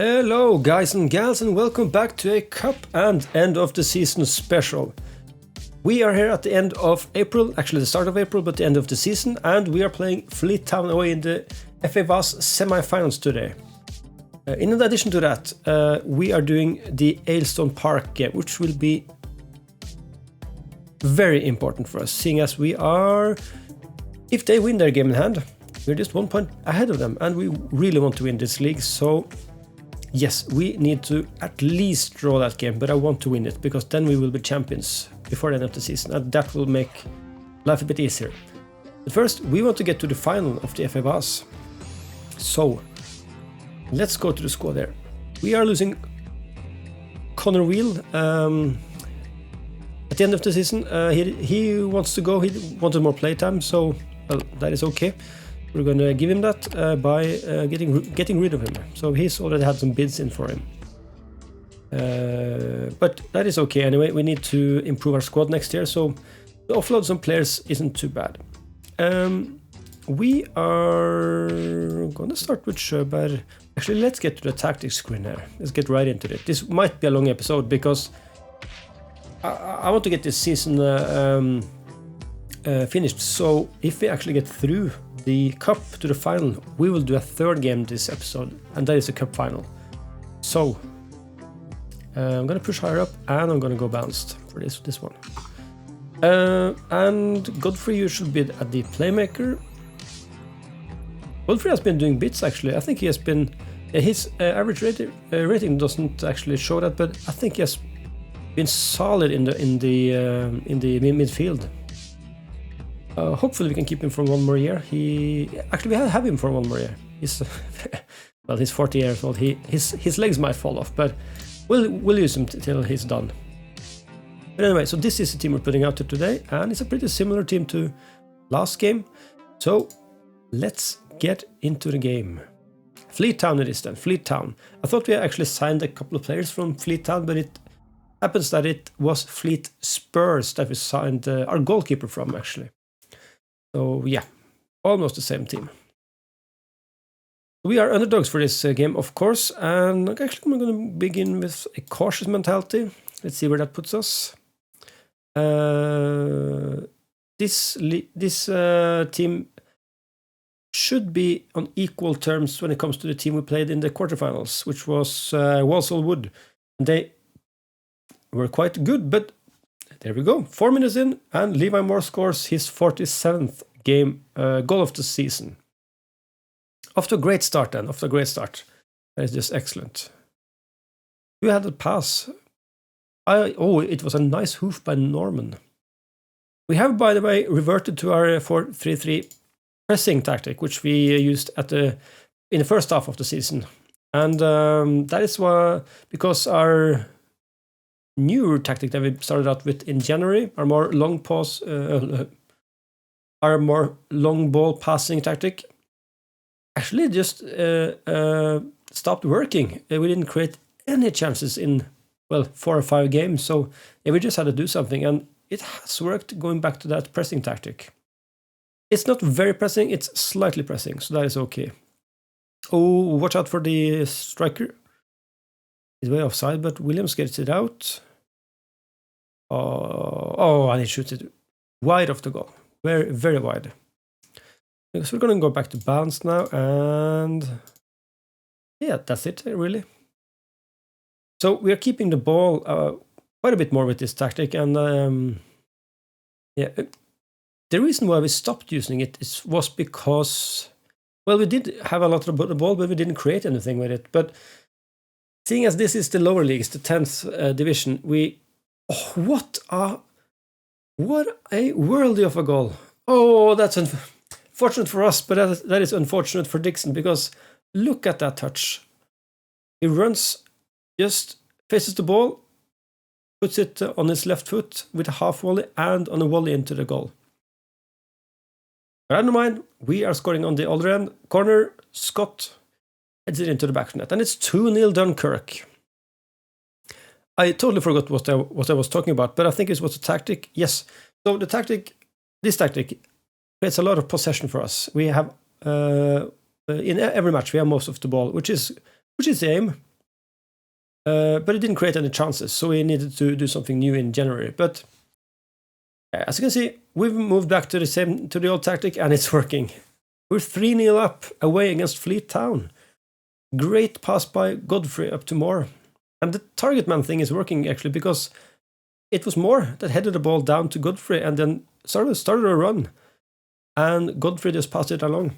Hello guys and gals, and welcome back to a Cup and end of the season special. We are here at the end of April, actually the start of April, but the end of the season, and we are playing Fleet Town away in the FA Vaz semi-finals today. In addition to that, we are doing the Aylstone Park game, which will be very important for us, seeing as we are, if they win their game in hand, we're just 1 point ahead of them, and we really want to win this league, so yes, we need to at least draw that game, but I want to win it, because then we will be champions before the end of the season, and that will make life a bit easier. But first, we want to get to the final of the FA Vaz. So, let's go to the squad there. We are losing Connor Wheel at the end of the season. He wants to go, he wanted more playtime, so well, that is okay. We're going to give him that by getting rid of him. So he's already had some bids in for him. But that is okay anyway. We need to improve our squad next year, so to offload some players isn't too bad. We are going to start with Sjöberg. Actually, let's get to the tactics screen here. Let's get right into it. This might be a long episode because I want to get this season finished. So if we actually get through the cup to the final, we will do a third game this episode, and that is a cup final. So I'm gonna push higher up, and I'm gonna go balanced for this one. And Godfrey, you should be at the playmaker. Godfrey has been doing bits actually. I think he has been his average rating doesn't actually show that, but I think he has been solid in the midfield. Hopefully we can keep him for 1 more year. We have him for 1 more year. He's well, he's 40 years old. His legs might fall off, but we'll use him till he's done. But anyway, so this is the team we're putting out today, and it's a pretty similar team to last game. So let's get into the game. Fleet Town it is then. Fleet Town. I thought we actually signed a couple of players from Fleet Town, but it happens that it was Fleet Spurs that we signed our goalkeeper from actually. So yeah, almost the same team. We are underdogs for this game, of course, and actually I'm going to begin with a cautious mentality. Let's see where that puts us. This team should be on equal terms when it comes to the team we played in the quarterfinals, which was Walsall Wood. They were quite good, but there we go. 4 minutes in, and Levi Moore scores his 47th game goal of the season. Off to a great start then. That is just excellent. We had a pass. It was a nice hoof by Norman. We have, by the way, reverted to our 4-3-3 pressing tactic, which we used in the first half of the season. And that is because our newer tactic that we started out with in January, our more long ball passing tactic, actually just stopped working. We didn't create any chances in 4 or 5 games, so yeah, we just had to do something, and it has worked going back to that pressing tactic. It's not very pressing, it's slightly pressing, so that is okay. Oh, watch out for the striker. He's way offside, but Williams gets it out. And he shoots it wide off the goal. Very, very wide. So we're going to go back to balance now, and yeah, that's it, really. So we are keeping the ball quite a bit more with this tactic, and the reason why we stopped using it was because, we did have a lot of the ball, but we didn't create anything with it. But seeing as this is the lower leagues, the 10th division, what a worldie of a goal. Oh, that's unfortunate for us, but that is unfortunate for Dixon, because look at that touch. He runs, just faces the ball, puts it on his left foot with a half volley and on a volley into the goal. But I don't mind, we are scoring on the other end. Corner, Scott heads it into the back of the net, and it's 2-0 Dunkirk. I totally forgot what I was talking about, but I think it was a tactic. Yes, so this tactic creates a lot of possession for us. We have in every match we have most of the ball, which is the aim. but it didn't create any chances, so we needed to do something new in January. But as you can see, we've moved back to the old tactic, and it's working. We're 3-0 up away against Fleet Town. Great pass by Godfrey up to Moore. And the target man thing is working actually, because it was Moore that headed the ball down to Godfrey and then started a run. And Godfrey just passed it along.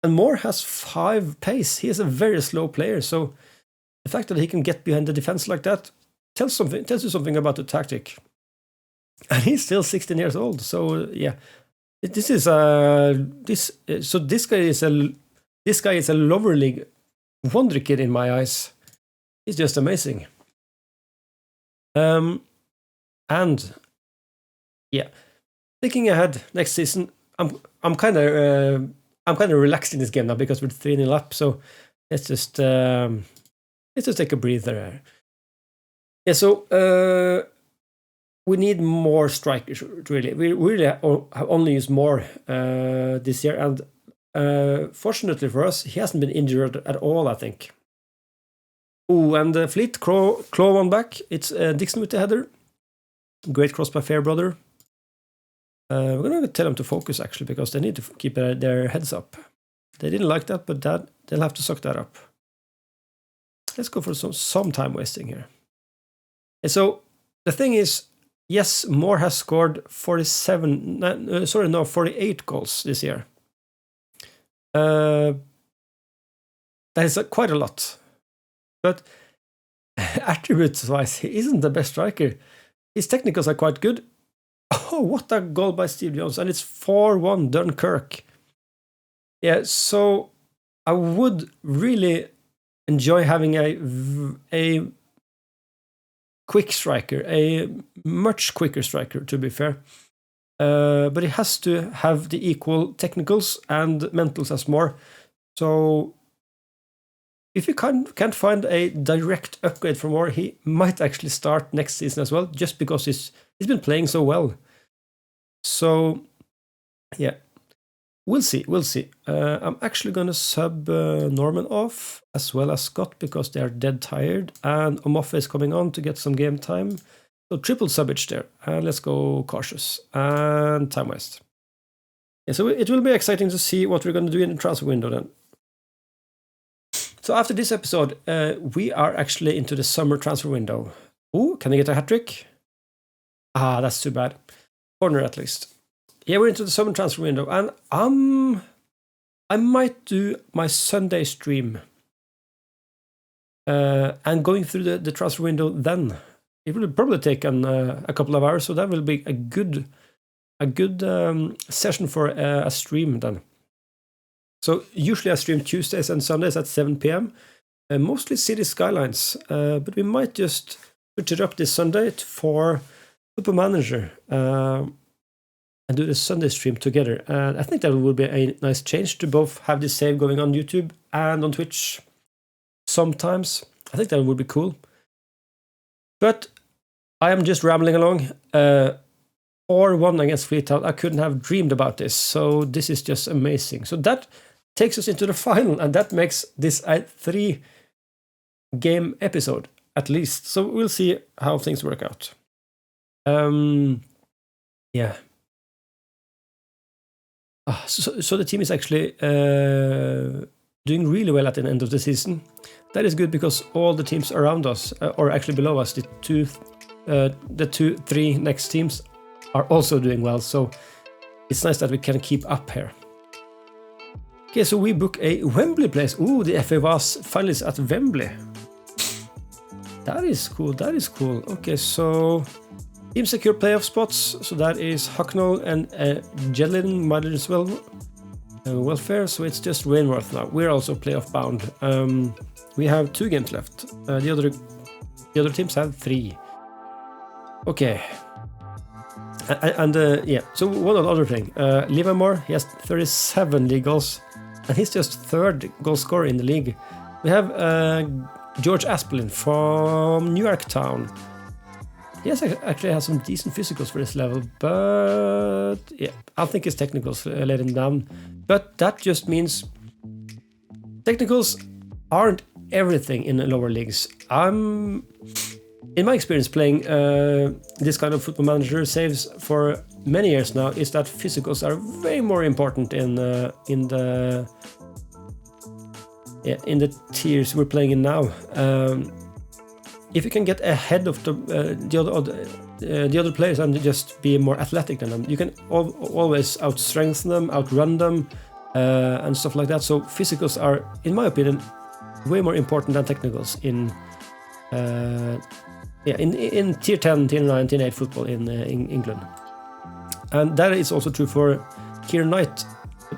And Moore has 5 pace. He is a very slow player, so the fact that he can get behind the defense like that tells you something about the tactic. And he's still 16 years old, so yeah. This guy is a lower league wonderkid in my eyes. He's just amazing. And yeah, thinking ahead next season, I'm kind of relaxed in this game now because we're 3-0 up. So let's just take a breather. Yeah. So we need more strikers. Really, we really have only used Moore this year, and fortunately for us, he hasn't been injured at all, I think. Oh, and the Fleet claw one back. It's Dixon with the header. Great cross by Fairbrother. We're going to tell them to focus, actually, because they need to keep their heads up. They didn't like that, but they'll have to suck that up. Let's go for some time wasting here. And so the thing is, yes, Moore has scored 48 goals this year. That is quite a lot. But attributes-wise, he isn't the best striker. His technicals are quite good. Oh, what a goal by Steve Jones. And it's 4-1 Dunkirk. Yeah, so I would really enjoy having a quick striker, a much quicker striker, to be fair. But it has to have the equal technicals and mentals as Moore. So if you can't find a direct upgrade for Moore, he might actually start next season as well, just because he's been playing so well. So yeah, we'll see. I'm actually going to sub Norman off as well as Scott, because they are dead tired, and Omofe is coming on to get some game time. So triple subbage there, and let's go cautious and time waste. Yeah, so it will be exciting to see what we're going to do in the transfer window then. So after this episode, we are actually into the summer transfer window. Oh, can I get a hat trick? Ah, that's too bad. Corner at least. Yeah, we're into the summer transfer window, and I might do my Sunday stream and going through the transfer window then. It will probably take a couple of hours, so that will be a good session for a stream then. So usually I stream Tuesdays and Sundays at 7 p.m. Mostly City Skylines, but we might just switch it up this Sunday for Football Manager and do the Sunday stream together. And I think that would be a nice change to both have this save going on YouTube and on Twitch sometimes. I think that would be cool. But I am just rambling along. 4-1 against Fleet Town. I couldn't have dreamed about this. So this is just amazing. So that takes us into the final, and that makes this a 3-game episode at least. So we'll see how things work out. Yeah. So the team is actually doing really well at the end of the season. That is good because all the teams around us, or actually below us, the 2-3 next teams are also doing well. So it's nice that we can keep up here. Okay, so we book a Wembley place. Ooh, the FA was finalists at Wembley. That is cool. Okay, so team secure playoff spots. So that is Hucknall and Jedlin might as well welfare. So it's just Rainworth now. We're also playoff bound. We have 2 games left. The other teams have 3. Okay. And yeah, so one other thing. Livermore, he has 37 league goals, and he's just 3rd goal scorer in the league. We have George Aspelin from New York Town. He actually has some decent physicals for this level, but yeah, I think his technicals let him down. But that just means technicals aren't everything in the lower leagues. In my experience playing this kind of Football Manager saves for many years now, is that physicals are way more important in the tiers we're playing in now. If you can get ahead of the other players and just be more athletic than them, you can always out-strengthen them, outrun them, and stuff like that. So physicals are, in my opinion, way more important than technicals in tier 10, tier 9, tier 8 football in England. And that is also true for Keir Knight.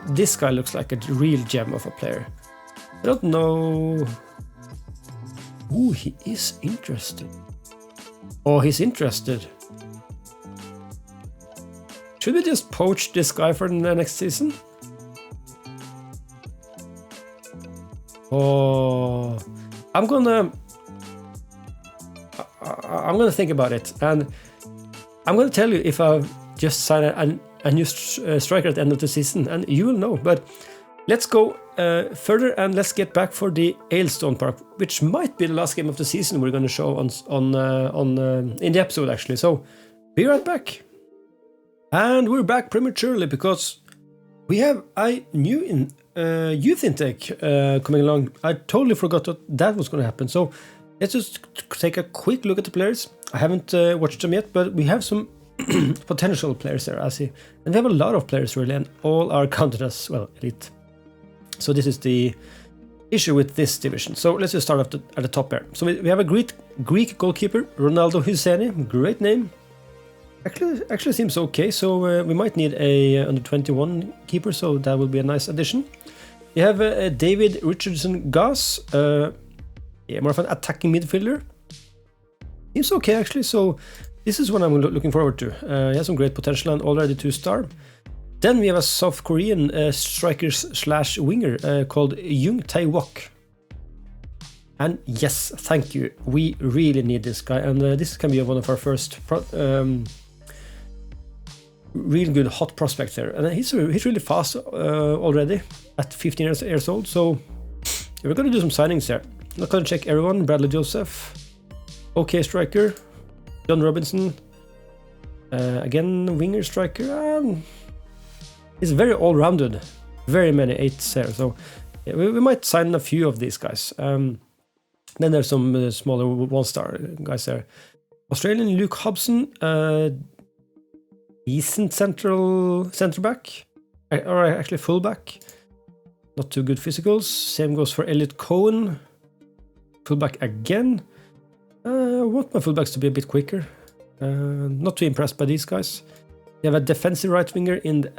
This guy looks like a real gem of a player. I don't know. Ooh, he is interested. Oh, he's interested. Should we just poach this guy for the next season? Oh, I'm gonna think about it, and I'm gonna tell you if I just sign a new striker at the end of the season, and you will know. But let's go further, and let's get back for the Aylstone Park, which might be the last game of the season we're going to show in the episode, actually. So be right back. And we're back prematurely because we have a new youth intake coming along. I totally forgot that was going to happen. So let's just take a quick look at the players. I haven't watched them yet, but we have some potential players there, I see. And we have a lot of players, really, and all are counted as, well, elite. So this is the issue with this division. So let's just start at the top here. So we have a Greek goalkeeper, Ronaldo Husseini. Great name. Actually seems okay. So we might need a under 21 keeper. So that will be a nice addition. You have David Richardson Goss. More of an attacking midfielder. Seems okay actually. So this is what I'm looking forward to. He has some great potential and already 2-star. Then we have a South Korean striker / winger called Jung Tae-wok. And yes, thank you. We really need this guy, and this can be one of our first real good hot prospects there. And he's really fast already at 15 years old. So we're going to do some signings there. I'm not going to check everyone. Bradley Joseph, okay striker. John Robinson, again winger striker. He's very all-rounded, very many 8s there, so yeah, we might sign a few of these guys. Then there's some smaller 1-star guys there. Australian Luke Hobson, decent centre back, or actually fullback. Not too good physicals. Same goes for Elliot Cohen, fullback again. I want my fullbacks to be a bit quicker. Not too impressed by these guys. You have a defensive right winger in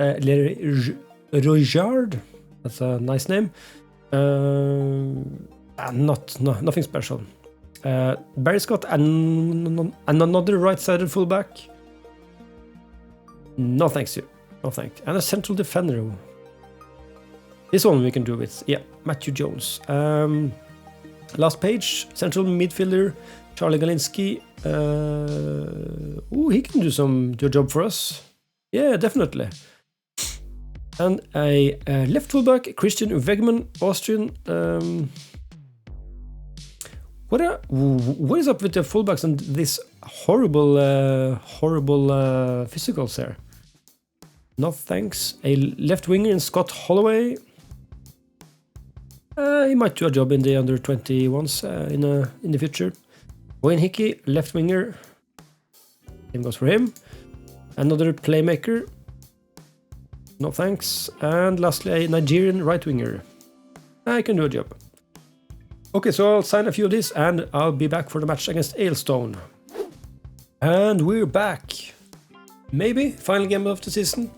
Royard. That's a nice name. Nothing special. Barry Scott and another right-sided fullback. No thanks to you. No thanks. And a central defender. This one we can do with. Yeah, Matthew Jones. Last page. Central midfielder Charlie Galinski. He can do a job for us. Yeah, definitely. And a left fullback, Christian Wegman, Austrian. What is up with the fullbacks and this horrible physicals there? No thanks. A left winger in Scott Holloway. He might do a job in the under 21s in the future. Wayne Hickey, left winger. Same goes for him. Another playmaker. No thanks. And lastly, a Nigerian right winger. I can do a job. Okay, so I'll sign a few of these and I'll be back for the match against Aylstone. And we're back. Maybe final game of the season.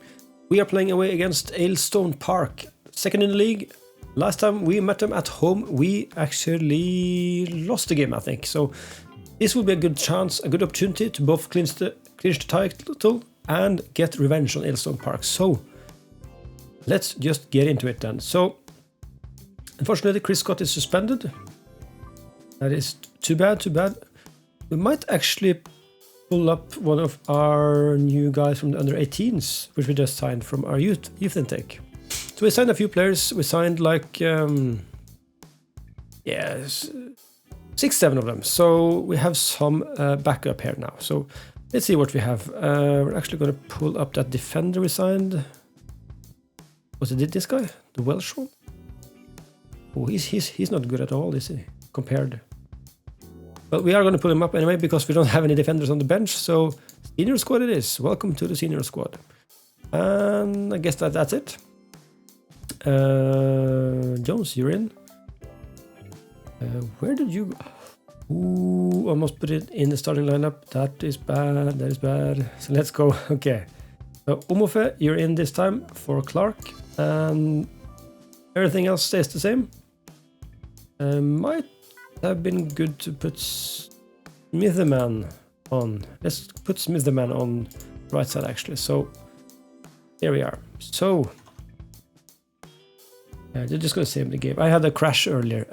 We are playing away against Aylstone Park, second in the league. Last time we met them at home, we actually lost the game, I think. So this will be a good chance, a good opportunity to both clinch the title and get revenge on Aylstone Park. So let's just get into it then. So unfortunately, Chris Scott is suspended. That is too bad. We might actually pull up one of our new guys from the under 18s, which we just signed from our youth intake. So we signed a few players. We signed like Yes, 6, 7 of them. So we have some backup here now. So let's see what we have. We're actually going to pull up that defender we signed. Was it this guy? The Welsh one? Oh, he's not good at all, is he? Compared. But we are going to pull him up anyway because we don't have any defenders on the bench. So senior squad it is. Welcome to the senior squad. And I guess that's it. Jones, you're in. Where did you go? Ooh, almost put it in the starting lineup. That is bad. That is bad. So let's go. Okay. So Omofe, you're in this time for Clark. And everything else stays the same. Might have been good to put Smitherman on. Let's put Smitherman on the right side actually. So here we are. So they're just going to save the game. I had a crash earlier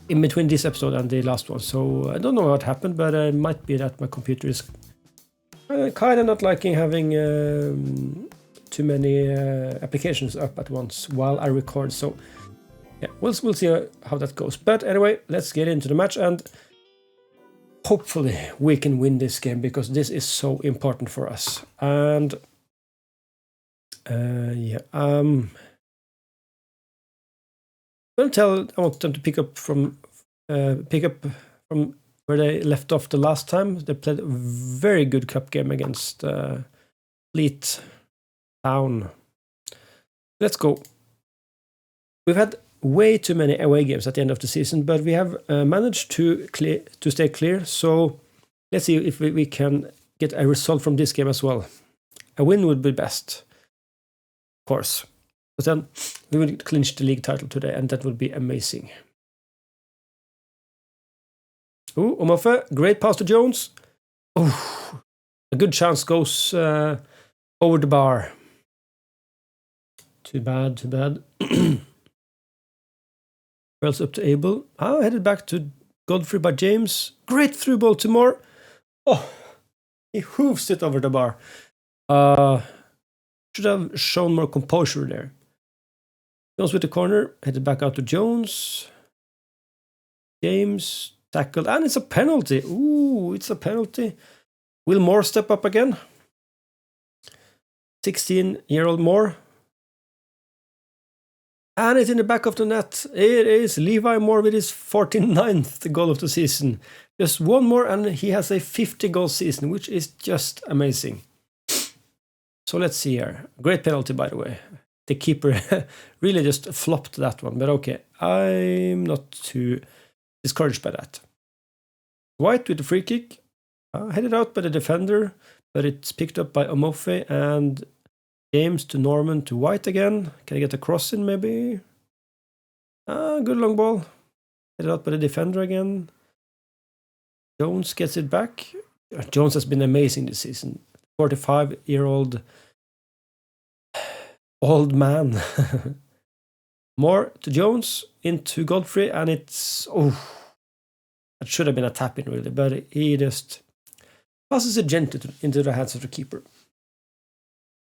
in between this episode and the last one. So I don't know what happened, but it might be that my computer is kind of not liking having too many applications up at once while I record. So yeah, we'll see how that goes. But anyway, let's get into the match and hopefully we can win this game because this is so important for us. And yeah, I want them to pick up from where they left off the last time. They played a very good cup game against Fleet Town. Let's go. We've had way too many away games at the end of the season, but we have managed to stay clear. So let's see if we can get a result from this game as well. A win would be best, of course. But then we will clinch the league title today, and that would be amazing. Oh, Omofe, great pass to Jones. Oh, a good chance goes over the bar. Too bad, too bad. Else up to Abel. Headed back to Godfrey by James. Great through ball to Moore. Oh, he hooves it over the bar. Should have shown more composure there. Jones with the corner. Headed back out to Jones. James tackled. And it's a penalty. Ooh, it's a penalty. Will Moore step up again? 16-year-old Moore. And it's in the back of the net. It is Levi Moore with his 49th goal of the season. Just one more and he has a 50-goal season, which is just amazing. So let's see here. Great penalty, by the way. The keeper really just flopped that one. But okay, I'm not too discouraged by that. White with the free kick. Headed out by the defender, but it's picked up by Omofe and James to Norman to White again. Can I get a cross in maybe? Good long ball. Headed out by the defender again. Jones gets it back. Jones has been amazing this season. 45-year-old old man. More to Jones, into Godfrey, and it's... Oh, that should have been a tap-in really, but he just passes it gently into the hands of the keeper.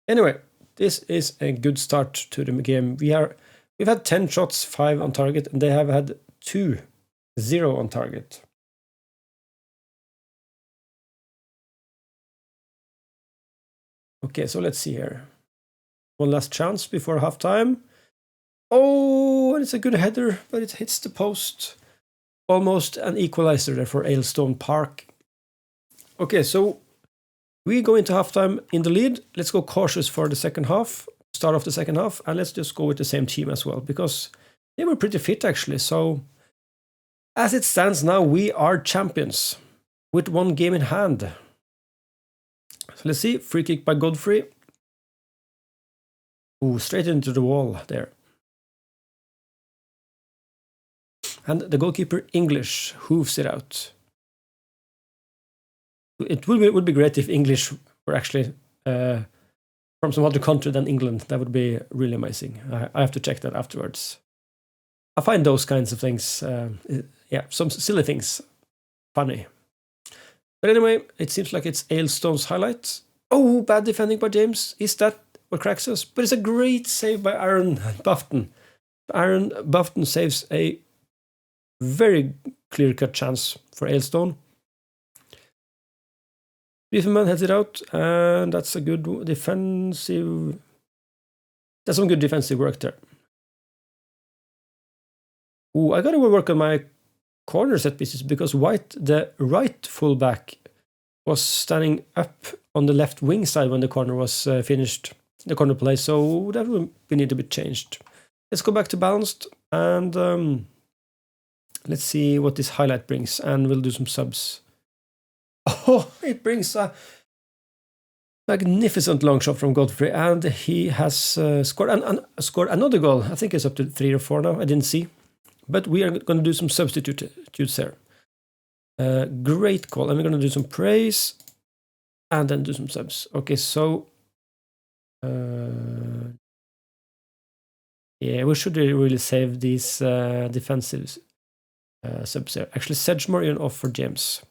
Anyway, this is a good start to the game. We've had 10 shots, 5 on target, and they have had 2, 0 on target. Okay, so let's see here. One last chance before halftime. Oh, and it's a good header, but it hits the post. Almost an equalizer there for Aylstone Park. Okay, so we go into halftime in the lead. Let's go cautious for the second half, start off the second half, and let's just go with the same team as well, because they were pretty fit actually. So as it stands now, we are champions with 1 game in hand. So let's see, free kick by Godfrey. Ooh, straight into the wall there. And the goalkeeper, English, hooves it out. It would be great if English were actually from some other country than England. That would be really amazing. I have to check that afterwards. I find those kinds of things, yeah, some silly things, funny. But anyway, it seems like it's Aylstone's highlight. Oh, bad defending by James. Is that what cracks us? But it's a great save by Aaron Bufton. Aaron Bufton saves a very clear-cut chance for Aylstone. Beefman heads it out, and that's a good defensive... That's some good defensive work there. Ooh, I gotta work on my corner set pieces because White, the right fullback, was standing up on the left wing side when the corner was finished, the corner play, so that will need to be changed. Let's go back to balanced, and let's see what this highlight brings, and we'll do some subs. Oh, it brings a magnificent long shot from Godfrey, and he has scored another goal. I think it's up to 3 or 4 now, I didn't see. But we are going to do some substitutes here. Great call, and we're going to do some praise, and then do some subs. Okay, so... yeah, we should really save these defensive subs here. Actually, Sedgemore, you're off for James.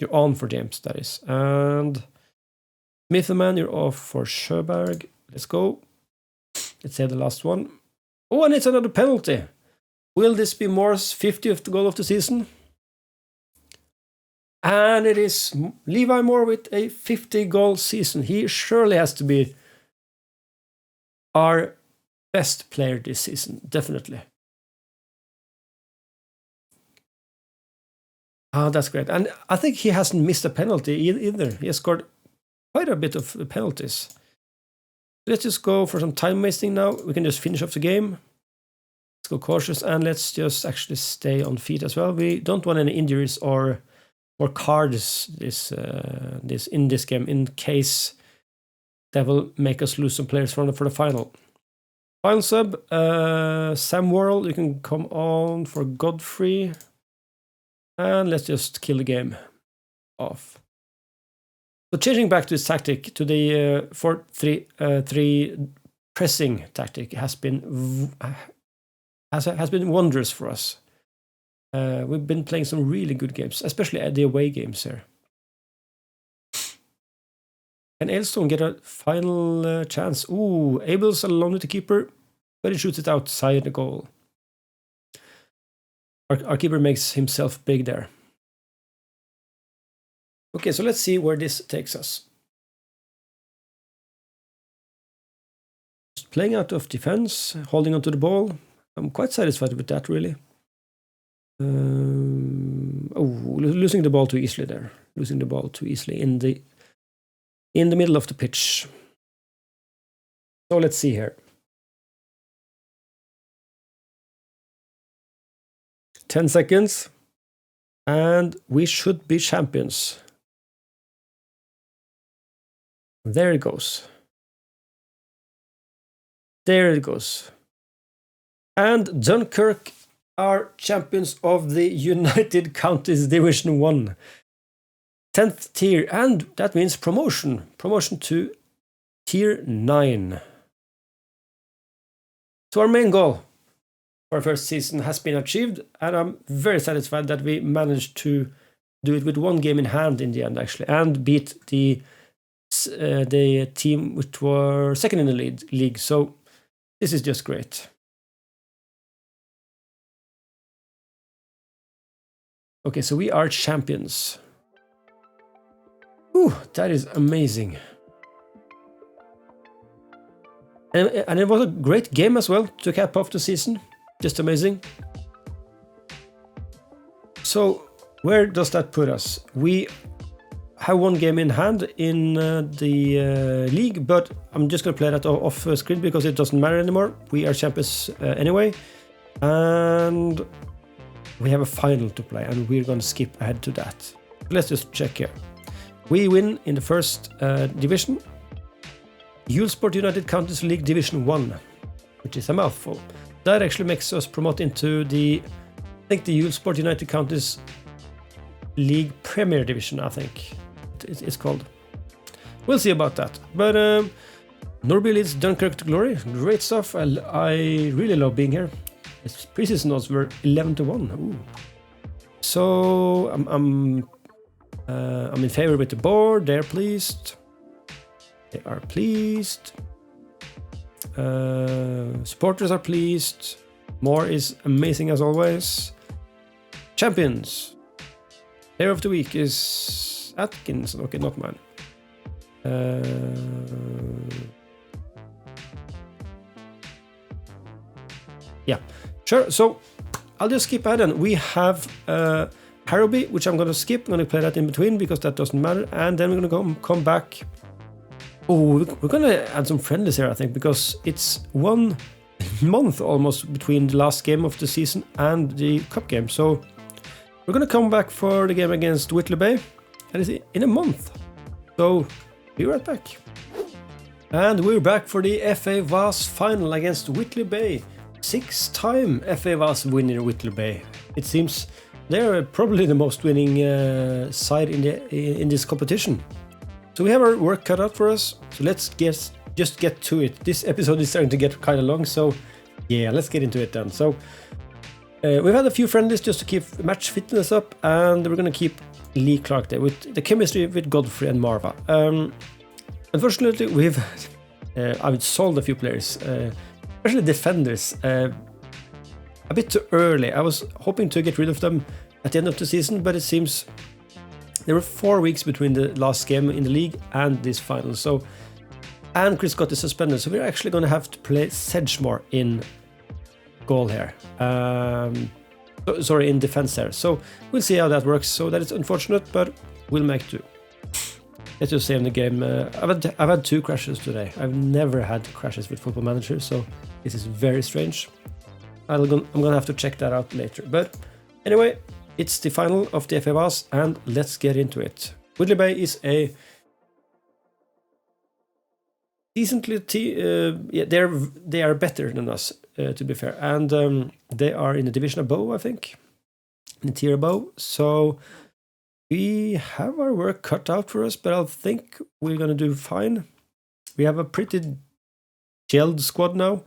You're on for James, that is. And Mithelman, you're off for Sjöberg. Let's go. Let's save the last one. Oh, and it's another penalty. Will this be Moore's 50th goal of the season? And it is Levi Moore with a 50-goal season. He surely has to be our best player this season, definitely. Ah, that's great. And I think he hasn't missed a penalty either. He has scored quite a bit of penalties. Let's just go for some time wasting now. We can just finish off the game. Let's go cautious, and let's just actually stay on feet as well. We don't want any injuries or cards in this game in case that will make us lose some players for the final. Final sub, Sam Worrell, you can come on for Godfrey. And let's just kill the game off. So changing back to this tactic, to the 4-3-3 pressing tactic has been wondrous for us. We've been playing some really good games, especially at the away games here. Can Aylstone get a final chance? Ooh, Abel's alone with the keeper, but he shoots it outside the goal. Our keeper makes himself big there. Okay, so let's see where this takes us. Just playing out of defense, holding onto the ball. I'm quite satisfied with that, really. Losing the ball too easily there. Losing the ball too easily in the middle of the pitch. So let's see here. 10 seconds, and we should be champions. There it goes. There it goes. And Dunkirk are champions of the United Counties Division 1. 10th tier, and that means promotion. Promotion to Tier 9. So our main goal for our first season has been achieved, and I'm very satisfied that we managed to do it with 1 game in hand in the end, actually, and beat the team which were second in the league. So this is just great. Okay, so we are champions. Ooh, that is amazing. And it was a great game as well to cap off the season. Just amazing. So, where does that put us? We have 1 game in hand in the league, but I'm just going to play that off screen because it doesn't matter anymore. We are champions anyway. And we have a final to play, and we're going to skip ahead to that. Let's just check here. We win in the first division. Ulsport United Counties League Division 1, which is a mouthful. That actually makes us promote into the Ulsport United Counties League Premier Division, I think it's called. We'll see about that. But Norby leads Dunkirk to glory. Great stuff. I really love being here. Its preseason odds were 11-1. Ooh. So I'm in favor with the board. They're pleased. They are pleased. Supporters are pleased. More is amazing as always. Champions. Player of the week is Atkinson. Okay, not mine. Yeah, sure. So I'll just skip ahead and we have Harrowby, which I'm going to skip. I'm going to play that in between because that doesn't matter. And then we're going to come back. Oh, we're going to add some friendlies here, I think, because it's 1 month almost between the last game of the season and the cup game. So we're going to come back for the game against Whitley Bay, and it's in a month. So be right back. And we're back for the FA Vase final against Whitley Bay. 6-time FA Vase winner Whitley Bay. It seems they're probably the most winning side in this competition. So we have our work cut out for us. So let's just get to it. This episode is starting to get kind of long, so yeah, let's get into it then. So we've had a few friendlies just to keep match fitness up, and we're going to keep Lee Clark there with the chemistry with Godfrey and Marva. Unfortunately, I've sold a few players, especially defenders, a bit too early. I was hoping to get rid of them at the end of the season, but it seems there were 4 weeks between the last game in the league and this final. So, and Chris Scott is suspended, so we're actually going to have to play Sedgemore in goal here. Sorry, in defense there. So we'll see how that works. So that is unfortunate, but we'll make do. Let's just say in the game, I've had 2 crashes today. I've never had crashes with Football Manager, so this is very strange. I'm gonna have to check that out later. But anyway, it's the final of the FA Vase, and let's get into it. Whitley Bay is a decently yeah, they are better than us, to be fair, and they are in the division above, I think, in the tier above. So we have our work cut out for us, but I think we're gonna do fine. We have a pretty gelled squad now.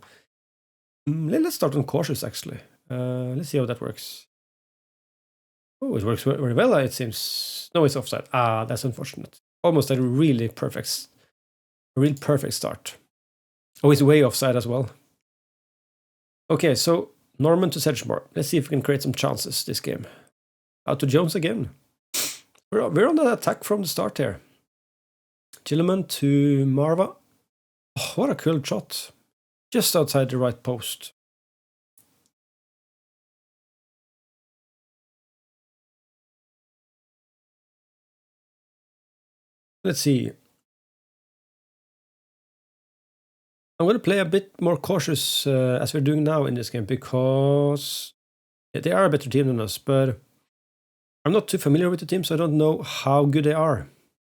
Let's start on cautious, actually. Let's see how that works. Oh, it works very well, it seems. No, it's offside. Ah, that's unfortunate. Almost a real perfect start. Oh, it's way offside as well. Okay, so Norman to Sedgemore. Let's see if we can create some chances this game. Out to Jones again. We're on the attack from the start here. Gilliman to Marva. Oh, what a cool shot. Just outside the right post. Let's see. I'm going to play a bit more cautious as we're doing now in this game, because they are a better team than us, but I'm not too familiar with the team, so I don't know how good they are.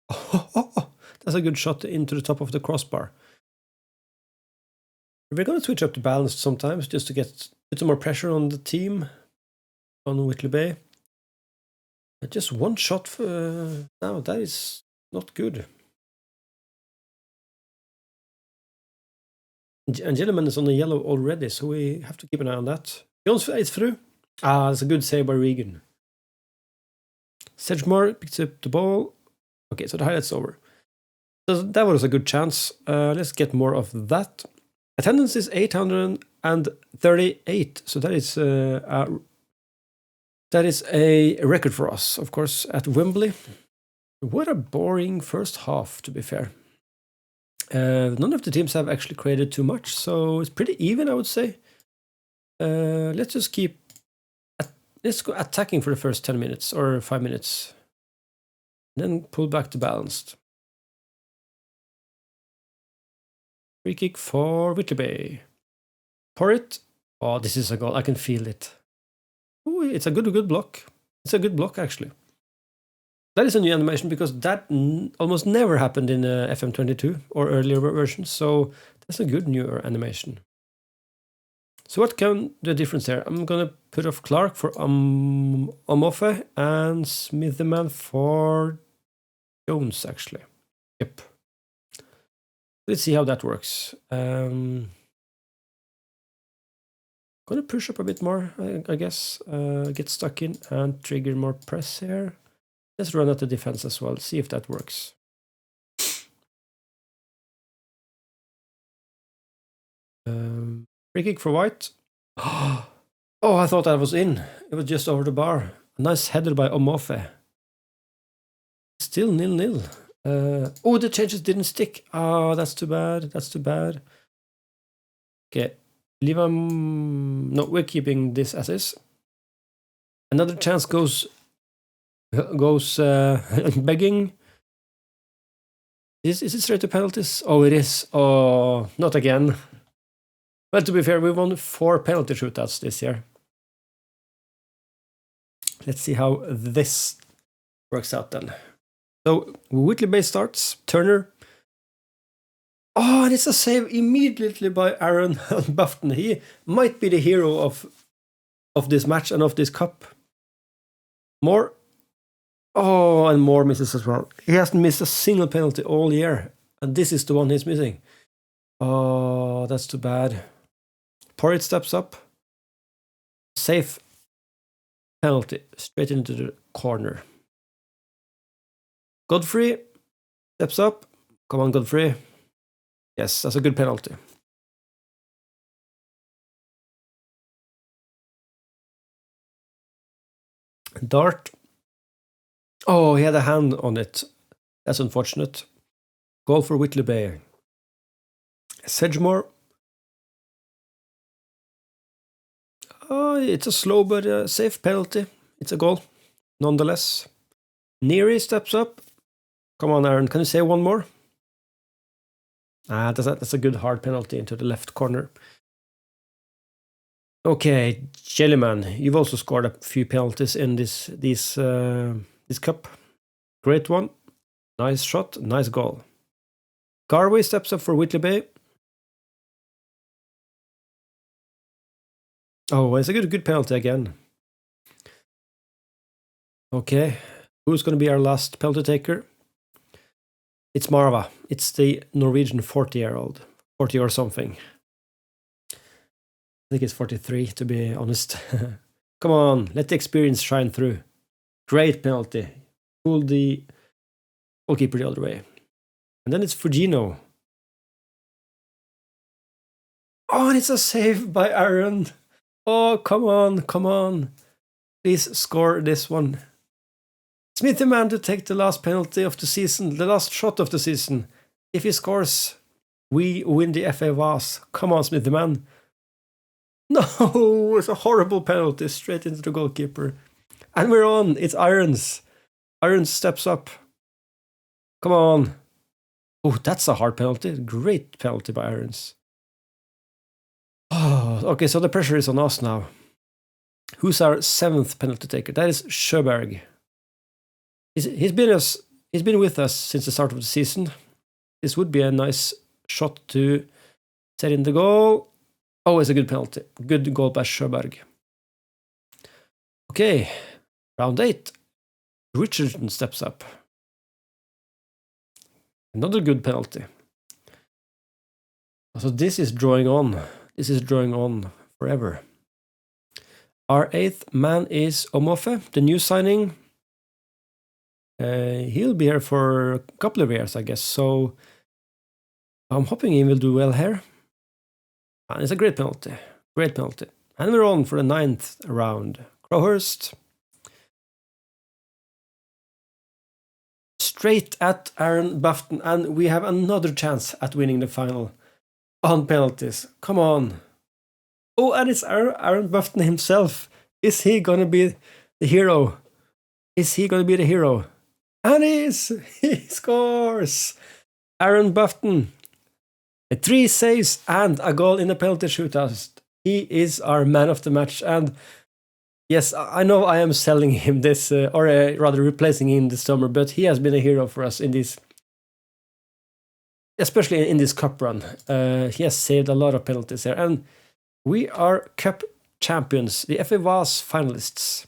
Oh, that's a good shot into the top of the crossbar. We're going to switch up the balance sometimes just to put some more pressure on the team, on Whitley Bay. Just one shot now, that is not good. And Gilliman is on the yellow already, so we have to keep an eye on that. Jones is through. Ah, that's a good save by Regan. Sedgemore picks up the ball. Okay, so the highlight's over. So that was a good chance. Let's get more of that. Attendance is 838, so that is a record for us, of course, at Wembley. What a boring first half, to be fair. None of the teams have actually created too much, so it's pretty even, I would say. Let's just let's go attacking for the first 10 minutes or 5 minutes. Then pull back to balanced. Free kick for Whitley Bay. Pour it. Oh, this is a goal. I can feel it. Oh, it's a good block. It's a good block, actually. That is a new animation because that almost never happened in FM22 or earlier versions, so that's a good newer animation. So what can the difference there? I'm gonna put off Clark for Omofe and Smitherman for Jones, actually. Yep. Let's see how that works. Gonna push up a bit more, I guess. Get stuck in and trigger more press here. Let's run at the defense as well, see if that works. Free kick for White. Oh, I thought that was in. It was just over the bar. Nice header by Omofe. Still 0-0. Oh, the changes didn't stick. Oh, that's too bad. That's too bad. Okay. Leave him. No, we're keeping this as is. Another chance goes begging. Is it straight to penalties? Oh, it is. Oh, not again. Well, to be fair, we won 4 penalty shootouts this year. Let's see how this works out then. So, Whitley Bay starts. Turner. Oh, and it's a save immediately by Aaron Bufton. He might be the hero of this match and of this cup. Moore. Oh, and Moore misses as well. He hasn't missed a single penalty all year. And this is the one he's missing. Oh, that's too bad. Porritt steps up. Safe penalty. Straight into the corner. Godfrey steps up. Come on, Godfrey. Yes, that's a good penalty. Dart. Oh, he had a hand on it. That's unfortunate. Goal for Whitley Bay. Sedgemore. Oh, it's a slow but safe penalty. It's a goal, nonetheless. Neary steps up. Come on, Aaron. Can you say one more? That's a good hard penalty into the left corner. Okay, Jellyman, you've also scored a few penalties in this cup. Great one. Nice shot. Nice goal. Garvey steps up for Whitley Bay. Oh, it's a good penalty again. Okay, who's going to be our last penalty taker? It's Marva. It's the Norwegian 40-year-old. 40 or something. I think it's 43, to be honest. Come on, let the experience shine through. Great penalty. Pull the goalkeeper the other way. And then it's Fugino. Oh, and it's a save by Aaron. Oh, come on, come on. Please score this one. Smithy man to take the last penalty of the season, the last shot of the season. If he scores, we win the FA Vase. Come on, Smithy man. No, it's a horrible penalty straight into the goalkeeper. And we're on. It's Irons. Irons steps up. Come on. Oh, that's a hard penalty. Great penalty by Irons. Oh, okay, so the pressure is on us now. Who's our 7th penalty taker? That is Sjöberg. He's been with us since the start of the season. This would be a nice shot to set in the goal. Oh, it's a good penalty. Good goal by Sjöberg. Okay, round 8. Richardson steps up. Another good penalty. So this is drawing on. This is drawing on forever. Our 8th man is Omofe, the new signing. He'll be here for a couple of years, I guess. So I'm hoping he will do well here. And it's a great penalty. Great penalty. And we're on for the 9th round. Crowhurst. Straight at Aaron Bufton. And we have another chance at winning the final on penalties. Come on. Oh, and it's Aaron Bufton himself. Is he going to be the hero? Is he going to be the hero? And he scores! Aaron Bufton. 3 saves and a goal in the penalty shootout. He is our man of the match. And yes, I know I am selling him this, or rather replacing him this summer, but he has been a hero for us in this, especially in this cup run. He has saved a lot of penalties here. And we are cup champions, the FA Vase finalists.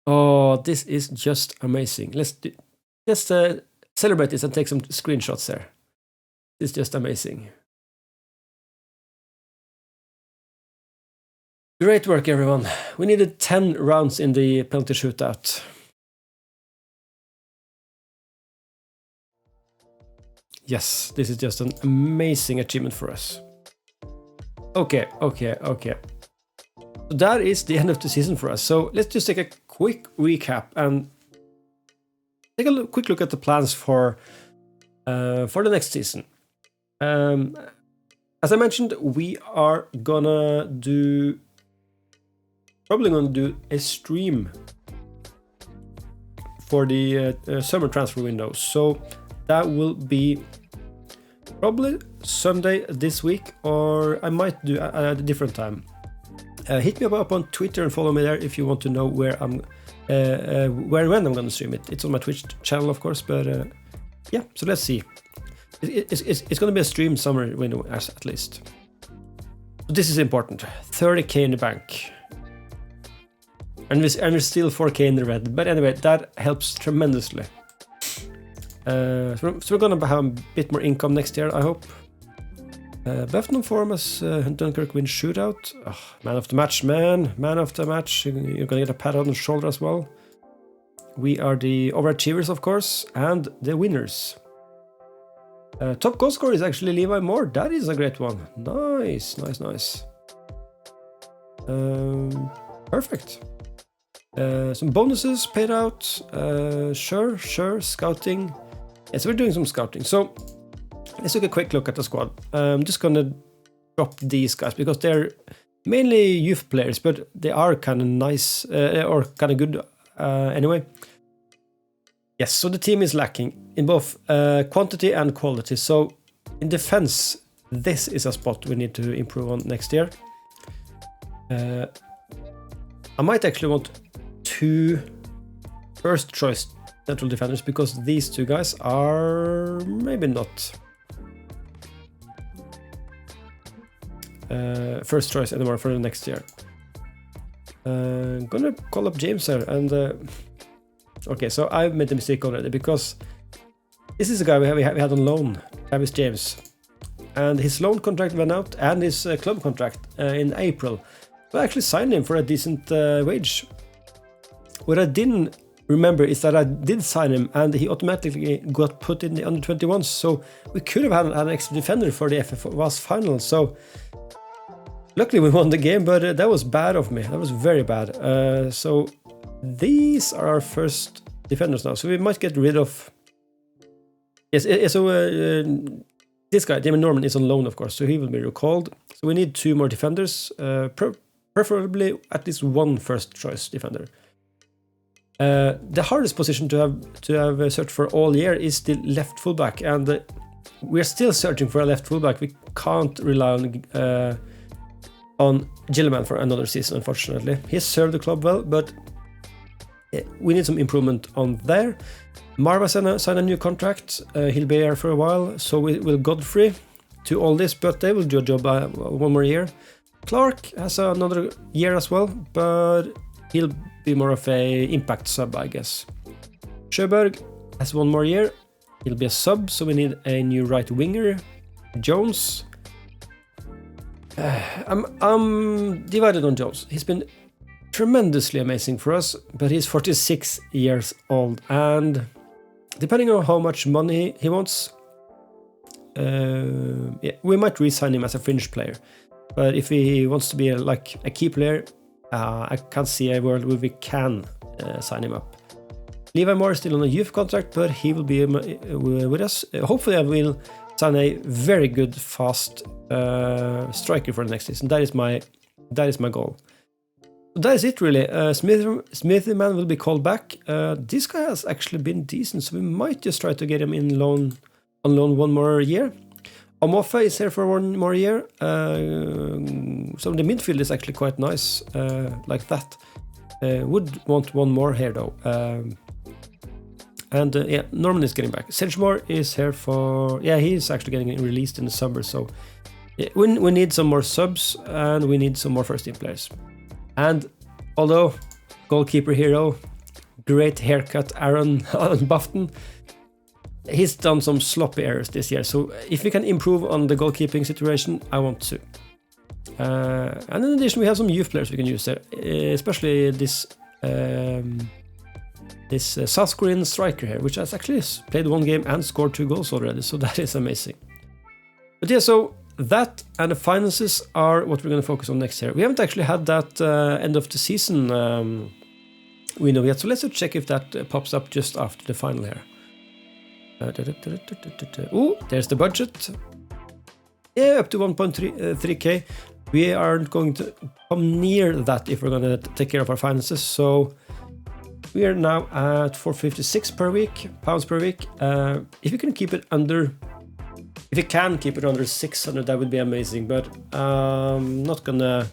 Oh, this is just amazing. Let's celebrate this and take some screenshots there. It's just amazing. Great work, everyone. We needed 10 rounds in the penalty shootout. Yes, this is just an amazing achievement for us. Okay. So that is the end of the season for us. So let's just take a quick recap and take a quick look at the plans for the next season. As I mentioned, we are probably gonna do a stream for the summer transfer window. So that will be probably Sunday this week, or I might do at a different time. Hit me up on Twitter and follow me there if you want to know where I'm, when I'm gonna stream it. It's on my Twitch channel, of course, but yeah. So let's see. It's gonna be a stream summer window at least. This is important. 30k in the bank. And we're still 4k in the red. But anyway, that helps tremendously. So we're gonna have a bit more income next year, I hope. Buffton form as Dunkirk win shootout. Oh, man of the match, man. Man of the match. You're gonna get a pat on the shoulder as well. We are the overachievers, of course, and the winners. Top goal scorer is actually Levi Moore. That is a great one. Nice. Perfect. Some bonuses paid out. Sure. Scouting. Yeah, so we're doing some scouting. So let's take a quick look at the squad. I'm just gonna drop these guys because they're mainly youth players, but they are kind of nice or kind of good anyway. Yes, so the team is lacking in both quantity and quality. So in defense, this is a spot we need to improve on next year. I might actually want 2 first choice central defenders because these 2 guys are maybe not first choice anymore for the next year. Gonna call up James here and okay, so I made a mistake already because this is a guy we had on loan, Travis James, and his loan contract went out and his club contract in April. So I actually signed him for a decent wage. What I didn't remember is that I did sign him and he automatically got put in the under 21s, so we could have had an extra defender for the FFWAS final. So luckily we won the game, but that was bad of me. That was very bad. So these are our first defenders now, so we might get rid of. Yes, so this guy, Damon Norman, is on loan, of course, so he will be recalled. So we need 2 more defenders, preferably at least 1 first choice defender. The hardest position to have searched for all year is the left fullback, and we're still searching for a left fullback. We can't rely on Gilliman for another season, unfortunately. He served the club well, but we need some improvement on there. Marva signed a new contract. He'll be here for a while. So will Godfrey to all this, but they will do a job 1 more year. Clark has another year as well, but he'll be more of a impact sub, I guess. Sjöberg has 1 more year. He'll be a sub, so we need a new right winger. Jones. I'm divided on Jones. He's been tremendously amazing for us, but he's 46 years old, and depending on how much money he wants, we might re-sign him as a fringe player. But if he wants to be a key player, I can't see a world where we can sign him up. Levi Moore is still on a youth contract, but he will be with us. Hopefully I will sign a very good, fast striker for the next season. That is my goal. That is it, really. Smithy Man will be called back. This guy has actually been decent, so we might just try to get him on loan 1 more year. Amofa is here for 1 more year. So the midfield is actually quite nice, like that. Would want 1 more here though. Norman is getting back. Sedgemore is here for... Yeah, he's actually getting released in the summer, so... Yeah, we need some more subs, and we need some more first team players. And although goalkeeper hero, great haircut, Aaron Bufton, he's done some sloppy errors this year. So if we can improve on the goalkeeping situation, I want to. And in addition, we have some youth players we can use there, especially this South Korean striker here, which has actually played 1 game and scored 2 goals already. So that is amazing. But yeah, so that and the finances are what we're going to focus on next year. We haven't actually had that end of the season window yet, so let's just check if that pops up just after the final here. Oh, there's the budget. Yeah, up to 1.3k. We aren't going to come near that if we're going to take care of our finances. So we are now at 456 per week, pounds per week. If you can keep it under, if you can keep it under 600, that would be amazing. But not gonna.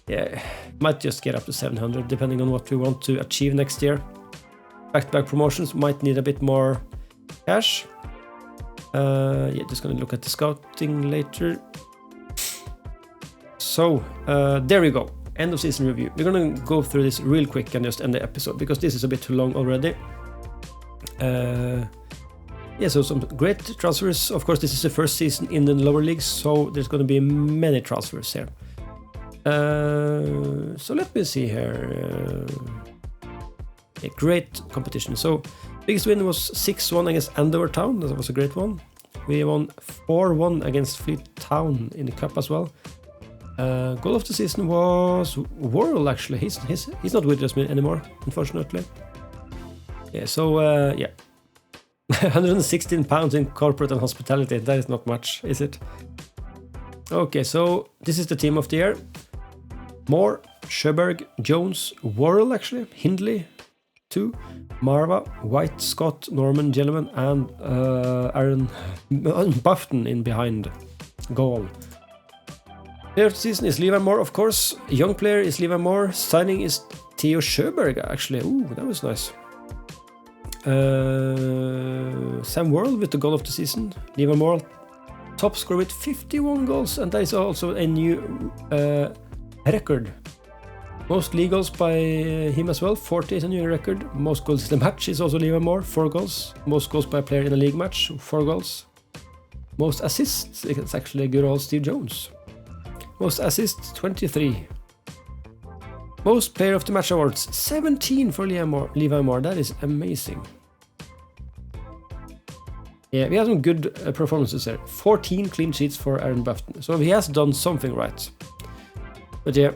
Yeah, might just get up to 700 depending on what we want to achieve next year. Back-to-back promotions might need a bit more cash. Yeah, just gonna look at the scouting later. So there we go. End of season review. We're gonna go through this real quick and just end the episode because this is a bit too long already. Yeah, so some great transfers. Of course, this is the first season in the lower leagues, so there's gonna be many transfers here. So let me see here. A great competition. So biggest win was 6-1 against Andover Town. That was a great one. We won 4-1 against Fleet Town in the cup as well. Goal of the season was Worrell, actually. He's not with us anymore, unfortunately. Yeah, so yeah. 116 pounds in corporate and hospitality. That is not much, is it? Okay, so this is the team of the year. Moore, Sjöberg, Jones, Worrell, actually, Hindley, 2, Marva, White, Scott, Norman, Gentleman, and Aaron Bufton in behind goal. Player of the season is Levi Moore, of course. Young player is Levi Moore. Signing is Theo Sjöberg, actually. Ooh, that was nice. Sam Worrell with the goal of the season. Levi Moore, top scorer with 51 goals, and that is also a new record. Most league goals by him as well, 40 is a new record. Most goals in the match is also Levi Moore, 4 goals. Most goals by a player in a league match, 4 goals. Most assists, it's actually good old Steve Jones. Most assists, 23. Most player of the match awards, 17 for Levi Moore. That is amazing. Yeah, we have some good performances there. 14 clean sheets for Aaron Bufton. So he has done something right. But yeah.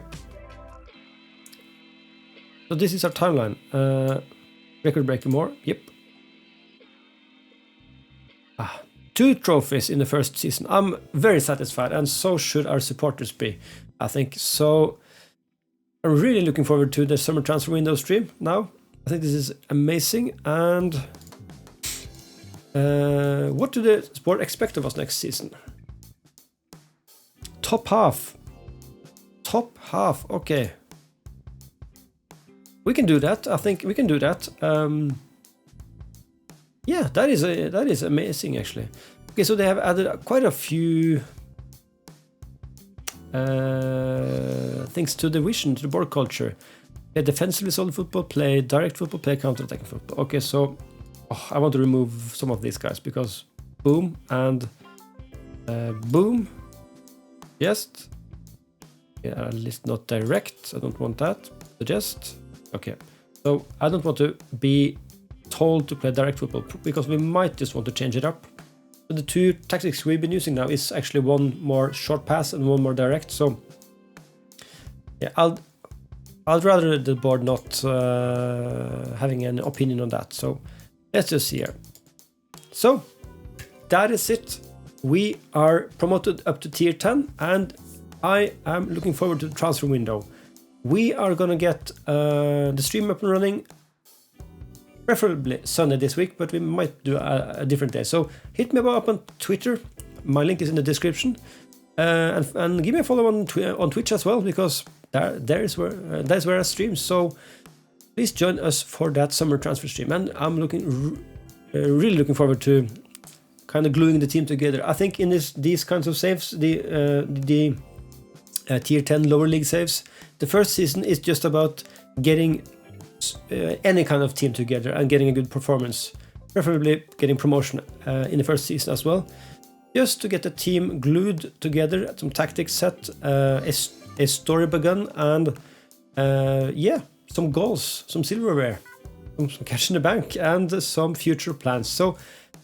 So this is our timeline. Record breaking Moore. Yep. 2 trophies in the first season. I'm very satisfied, and so should our supporters be, I think. So I'm really looking forward to the summer transfer window stream now. I think this is amazing. And what do the sport expect of us next season? Top half. Top half, okay. We can do that. I think we can do that. Yeah, that is amazing, actually. Okay, so they have added quite a few things to the vision, to the board culture. Play defensively solid football, play direct football, play counter-attacking football. Okay, so I want to remove some of these guys because boom and boom. Just yeah, at least not direct. I don't want that. Suggest. Okay, so I don't want to be told to play direct football because we might just want to change it up. So the 2 tactics we've been using now is actually one more short pass and one more direct. So yeah, I'd rather the board not having an opinion on that. So let's just see here. So that is it. We are promoted up to tier 10, and I am looking forward to the transfer window. We are gonna get the stream up and running. Preferably Sunday this week, but we might do a different day. So hit me up on Twitter. My link is in the description, and give me a follow on Twitch as well, because that's where I stream. So please join us for that summer transfer stream, and I'm really looking forward to kind of gluing the team together. I think in these kinds of saves, the tier 10 lower league saves, the first season is just about getting any kind of team together and getting a good performance, preferably getting promotion in the first season as well, just to get the team glued together, some tactics set, a story begun, and yeah, some goals, some silverware, some cash in the bank, and some future plans. So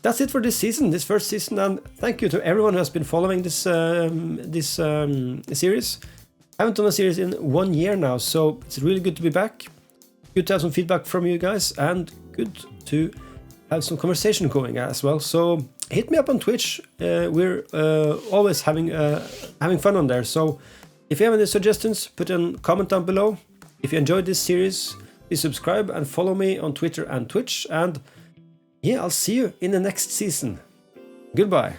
that's it for this season, this first season, and thank you to everyone who has been following this series. I haven't done a series in 1 year now, so it's really good to be back. Good to have some feedback from you guys, and good to have some conversation going as well. So hit me up on Twitch. We're always having fun on there. So if you have any suggestions, put a comment down below. If you enjoyed this series, please subscribe and follow me on Twitter and Twitch. And yeah, I'll see you in the next season. Goodbye.